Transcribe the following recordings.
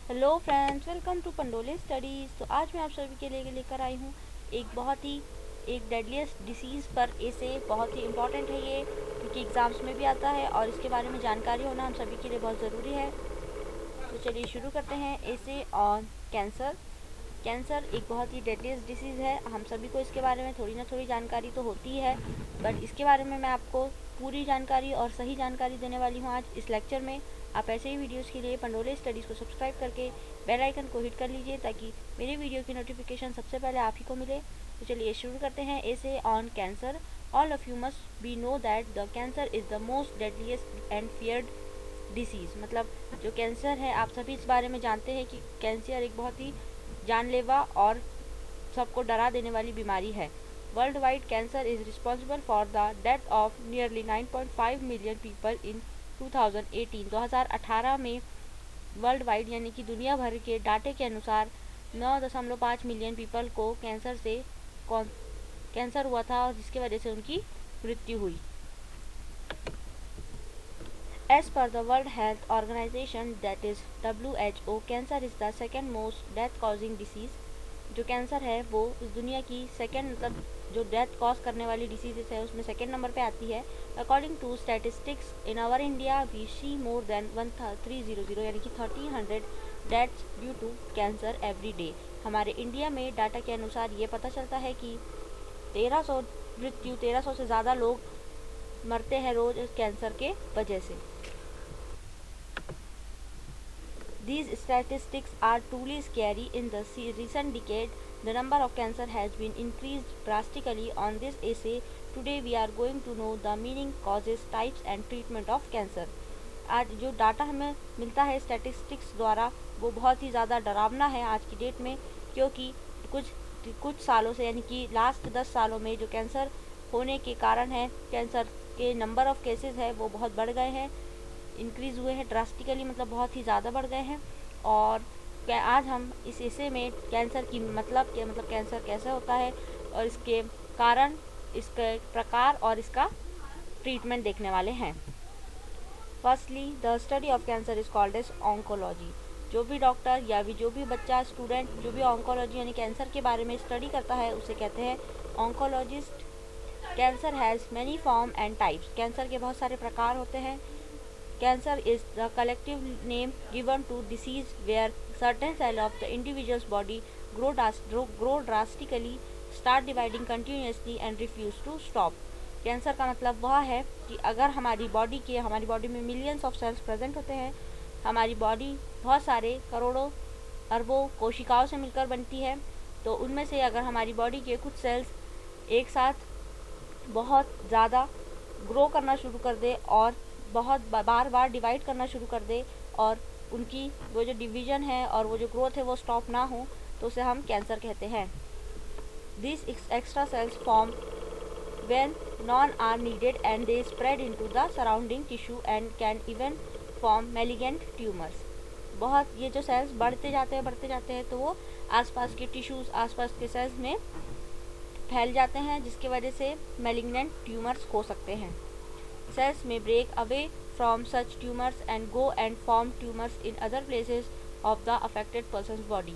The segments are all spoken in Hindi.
Hello friends, welcome to Pandole studies. तो आज मैं आप सभी के लिए लेकर आई हूँ एक डेडलीस्ट डिसीज़ पर ऐसे बहुत ही इम्पॉर्टेंट है ये, क्योंकि एग्ज़ाम्स में भी आता है और इसके बारे में जानकारी होना हम सभी के लिए बहुत ज़रूरी है। तो चलिए शुरू करते हैं। ऐसे ऑन कैंसर। कैंसर एक बहुत ही डेडलीस्ट डिसीज़ है। हम सभी को इसके बारे में थोड़ी ना थोड़ी जानकारी तो होती है, बट इसके बारे में मैं आपको पूरी जानकारी और सही जानकारी देने वाली हूँ आज इस लेक्चर में। आप ऐसे ही वीडियोस के लिए पंडोले स्टडीज़ को सब्सक्राइब करके बेल आइकन को हिट कर लीजिए, ताकि मेरे वीडियो की नोटिफिकेशन सबसे पहले आप ही को मिले। तो चलिए शुरू करते हैं। ऐसे on cancer. All of you must be know that the cancer is the most deadliest and feared disease. मतलब जो कैंसर है, आप सभी इस बारे में जानते हैं कि कैंसर एक बहुत ही जानलेवा और सबको डरा देने वाली बीमारी है। World wide cancer is responsible for the death of nearly 9.5 million people in 2018। 2018 में वर्ल्ड वाइड यानी कि दुनिया भर के डाटे के अनुसार 9.5 मिलियन पीपल को कैंसर हुआ था, और जिसकी वजह से उनकी मृत्यु हुई। As per the World Health Organization, that is WHO, cancer is the second most death causing disease। जो कैंसर है वो इस दुनिया की सेकेंड, मतलब जो डेथ कॉज करने वाली डिसीजेस है उसमें सेकेंड नंबर पे आती है। According to statistics in our India we see more than 1300 यानी कि 1300 deaths due to cancer every day. हमारे इंडिया में डाटा के अनुसार ये पता चलता है कि 1300 से ज़्यादा लोग मरते हैं रोज़ कैंसर के वजह से। These statistics are truly scary. In the recent decade, the number of cancer has been increased drastically. On this essay, today we are going to know the meaning, causes, types and treatment of cancer. आज जो डाटा हमें मिलता है स्टैटिस्टिक्स द्वारा वो बहुत ही ज़्यादा डरावना है आज की डेट में, क्योंकि कुछ सालों से यानी कि लास्ट 10 सालों में जो कैंसर होने के कारण है, कैंसर के नंबर ऑफ़ केसेस है वो बहुत बढ़ गए हैं, इंक्रीज़ हुए हैं ड्रास्टिकली, मतलब बहुत ही ज़्यादा बढ़ गए हैं। और आज हम इस एसे में कैंसर की मतलब कैंसर कैसे होता है और इसके कारण, इसके प्रकार और इसका ट्रीटमेंट देखने वाले हैं। Firstly, the study of cancer is called as oncology. जो भी डॉक्टर या भी जो भी बच्चा, स्टूडेंट जो भी ऑन्कोलॉजी यानी कैंसर के बारे में स्टडी करता है उसे कहते हैं oncologist. Cancer has many form and types. Cancer के बहुत सारे प्रकार होते हैं। Cancer is the collective name given to disease where certain cells of the individual's body grow drastically, start dividing continuously and refuse to stop। Cancer का मतलब वह है कि अगर हमारी बॉडी में मिलियंस ऑफ सेल्स प्रेजेंट होते हैं, हमारी बॉडी बहुत सारे करोड़ों अरबों कोशिकाओं से मिलकर बनती है, तो उनमें से अगर हमारी बॉडी के कुछ सेल्स एक साथ बहुत ज़्यादा ग्रो करना शुरू कर दे और बहुत बार बार डिवाइड करना शुरू कर दे, और उनकी वो जो डिवीज़न है और वो जो ग्रोथ है वो स्टॉप ना हो, तो उसे हम कैंसर कहते हैं। This extra cells form when none are needed and they spread into the surrounding tissue and can even form malignant tumours. बहुत ये जो सेल्स बढ़ते जाते हैं तो वो आसपास के टिश्यूज़, आसपास के सेल्स में फैल जाते हैं, जिसकी वजह से मैलिगेंट ट्यूमर्स हो सकते हैं। Cells may break away from such tumors and go and form tumors in other places of the affected person's body।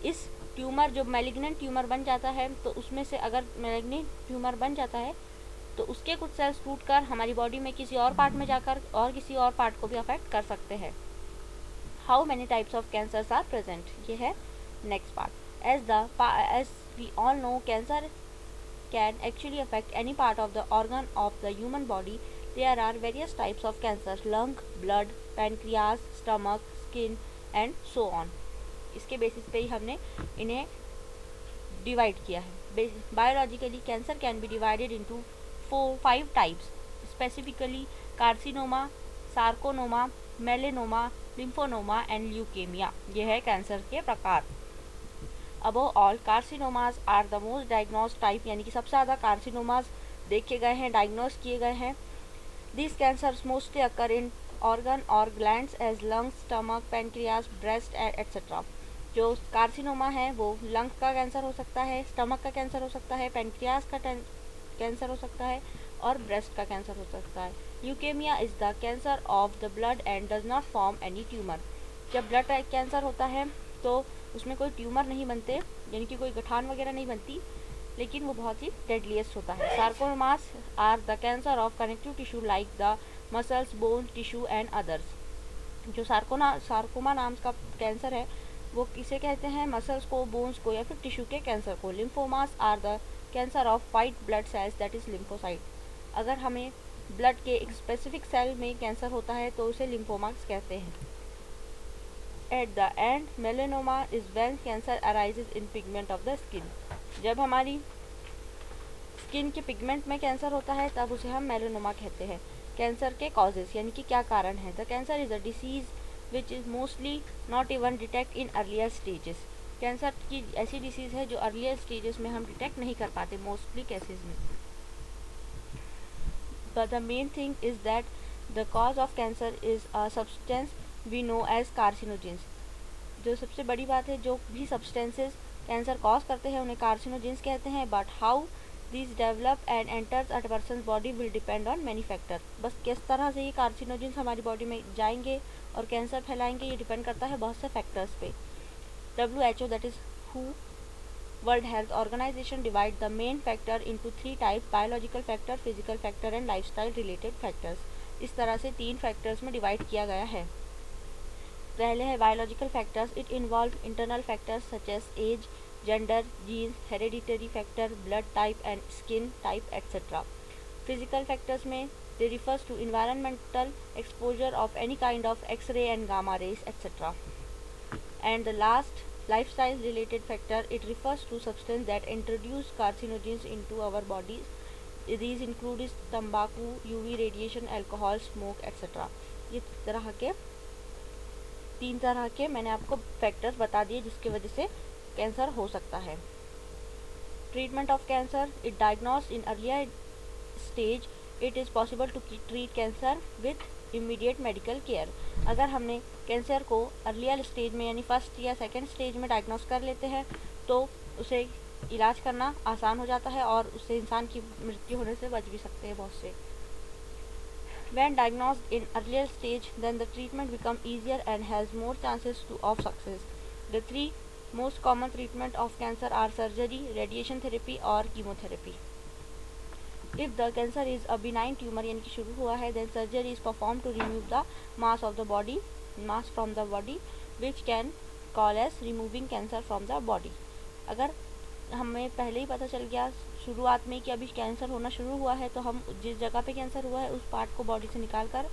इस ट्यूमर जो मैलिग्नेंट ट्यूमर बन जाता है, तो उसमें से अगर मैलिग्नेंट ट्यूमर बन जाता है तो उसके कुछ सेल्स टूटकर हमारी बॉडी में किसी और पार्ट में जाकर और किसी और पार्ट को भी अफेक्ट कर सकते हैं। How many types of cancers are present, ये है next part. As we all know, cancer can actually affect any part of the organ of the human body। There are various types of cancers: lung, blood, pancreas, stomach, skin and so on। इसके बेसिस पे ही हमने इन्हें डिवाइड किया है। Biologically cancer can be divided into 5 types, specifically carcinoma, sarcoma, melanoma, lymphoma and leukaemia. ये है कैंसर के प्रकार। Above all, carcinomas are the most diagnosed type, यानी कि सबसे ज़्यादा कार्सिनोमाज देखे गए हैं, डायग्नोस किए गए हैं। This cancers mostly occur in organ और glands as lungs, stomach, pancreas, breast etcetera. जो कार्सिनोमा है वो लंग्स का कैंसर हो सकता है, स्टमक का कैंसर हो सकता है, पेनक्रियाज का कैंसर हो सकता है और ब्रेस्ट का कैंसर हो सकता है। Leukaemia is the cancer of the blood and does not form any tumour. जब ब्लड कैंसर होता है तो उसमें कोई ट्यूमर नहीं बनते, यानी कि कोई गठान वगैरह नहीं बनती, लेकिन वो बहुत ही डेडलीस्ट होता है। Sarcomas are the cancer of connective tissue like the muscles, bone, tissue and others. जो सार्कोमा नाम का कैंसर है वो किसे कहते हैं? मसल्स को, बोन्स को या फिर टिश्यू के कैंसर को। Lymphomas are the cancer of white blood cells that is lymphocyte. अगर हमें ब्लड के एक स्पेसिफिक सेल में कैंसर होता है तो उसे लिम्फोमास कहते हैं। At the end melanoma is when cancer arises in pigment of the skin. जब हमारी स्किन के पिगमेंट में कैंसर होता है तब उसे हम मेलेनोमा कहते हैं। कैंसर के कॉजेज यानी कि क्या कारण है? The cancer is a disease which is mostly not even detect in earlier stages. Cancer की ऐसी डिसीज़ है जो अर्लियर स्टेजेस में हम डिटेक्ट नहीं कर पाते मोस्टली केसेस में। But the main thing is that the cause of cancer is a substance we know as carcinogens. जो सबसे बड़ी बात है, जो भी सब्सटेंसेस कैंसर कॉज करते हैं उन्हें कार्सिनोजेंस कहते हैं। But how this develop and enters a person body will depend on many factor. बस किस तरह से ये कार्सिनोजेंस हमारी बॉडी में जाएंगे और कैंसर फैलाएंगे ये डिपेंड करता है बहुत से फैक्टर्स पे। WHO that is who world health organization divide the main factor into 3 type: biological factor, physical factor and lifestyle related factors. इस तरह से 3 फैक्टर्स में डिवाइड किया गया है। पहले है biological factors. It involve internal factors such as age, gender, genes, hereditary factor, blood type and skin type etcetera. Physical factors में they refers to environmental exposure of any kind of X-ray and gamma rays etc. And the last, lifestyle related factor, it refers to substance that introduce carcinogens into our bodies. These include तंबाकू, UV radiation, alcohol, smoke etc. ये तीन तरह के मैंने आपको फैक्टर्स बता दिए जिसकी वजह से कैंसर हो सकता है। Treatment of cancer, it diagnose in earlier stage, it is possible to treat cancer with immediate medical care. अगर हमने कैंसर को अर्लियर स्टेज में यानी फर्स्ट या सेकेंड स्टेज में डायग्नोस कर लेते हैं तो उसे इलाज करना आसान हो जाता है और उससे इंसान की मृत्यु होने से बच भी सकते हैं बहुत से। When diagnosed in earlier stage, then the treatment becomes easier and has more chances of success. The 3 most common treatment of cancer are surgery, radiation therapy or chemotherapy. If the cancer is a benign tumor यानी कि शुरू हुआ है, then surgery is performed to remove the mass from the body, which can call as removing cancer from the body. अगर हमें पहले ही पता चल गया शुरुआत में कि अभी कैंसर होना शुरू हुआ है तो हम जिस जगह पे कैंसर हुआ है उस पार्ट को बॉडी से निकाल कर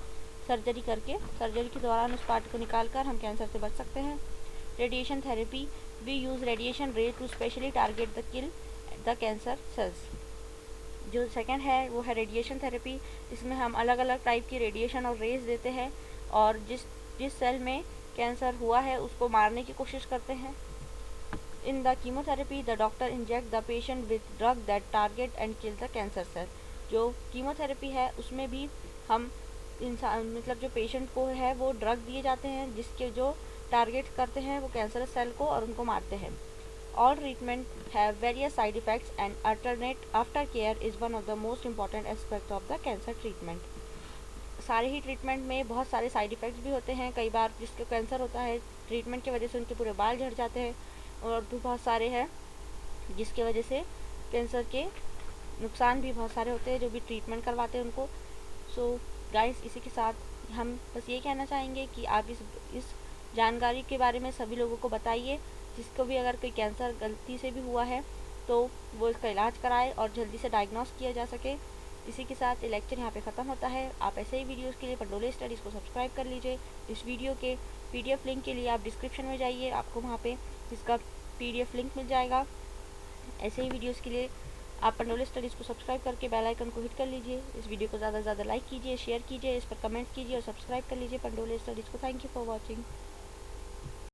सर्जरी के दौरान उस पार्ट को निकाल कर हम कैंसर से बच सकते हैं। Radiation therapy, we use radiation ray to specially target the kill the cancer cells. जो सेकंड है वो है रेडिएशन थेरेपी। इसमें हम अलग अलग टाइप की रेडिएशन और रेज देते हैं और जिस सेल में कैंसर हुआ है उसको मारने की कोशिश करते हैं। In the chemotherapy, the doctor inject the patient with drug that target and kill the cancer cell. जो कीमोथेरेपी है उसमें भी हम इंसान मतलब जो पेशेंट को है वो ड्रग दिए जाते हैं जिसके जो टारगेट करते हैं वो कैंसर सेल को और उनको मारते हैं। All treatment have various side effects and alternate aftercare is one of the most important aspects of the cancer treatment. सारे ही ट्रीटमेंट में बहुत सारे साइड इफ़ेक्ट्स भी होते हैं। कई बार जिसको कैंसर होता है ट्रीटमेंट की वजह से उनके पूरे बाल झड़ जाते हैं और भी बहुत सारे हैं जिसकी वजह से कैंसर के नुकसान भी बहुत सारे होते हैं जो भी ट्रीटमेंट करवाते हैं उनको। सो गाइस, इसी के साथ हम बस ये कहना चाहेंगे कि आप इस जानकारी के बारे में सभी लोगों को बताइए। जिसको भी अगर कोई कैंसर गलती से भी हुआ है तो वो इसका इलाज कराए और जल्दी से डायग्नोस किया जा सके। इसी के साथ ये लेक्चर यहाँ पे ख़त्म होता है। आप ऐसे ही वीडियोस के लिए पंडोले स्टडीज़ को सब्सक्राइब कर लीजिए। इस वीडियो के PDF लिंक के लिए आप डिस्क्रिप्शन में जाइए, आपको वहाँ पे इसका PDF लिंक मिल जाएगा। ऐसे ही वीडियोस के लिए आप पंडोले स्टडीज़ को सब्सक्राइब करके बेल आइकन को हिट कर लीजिए। इस वीडियो को ज़्यादा से ज़्यादा लाइक कीजिए, शेयर कीजिए, इस पर कमेंट कीजिए और सब्सक्राइब कर लीजिए पंडोले स्टडीज़ को। Thank you for watching.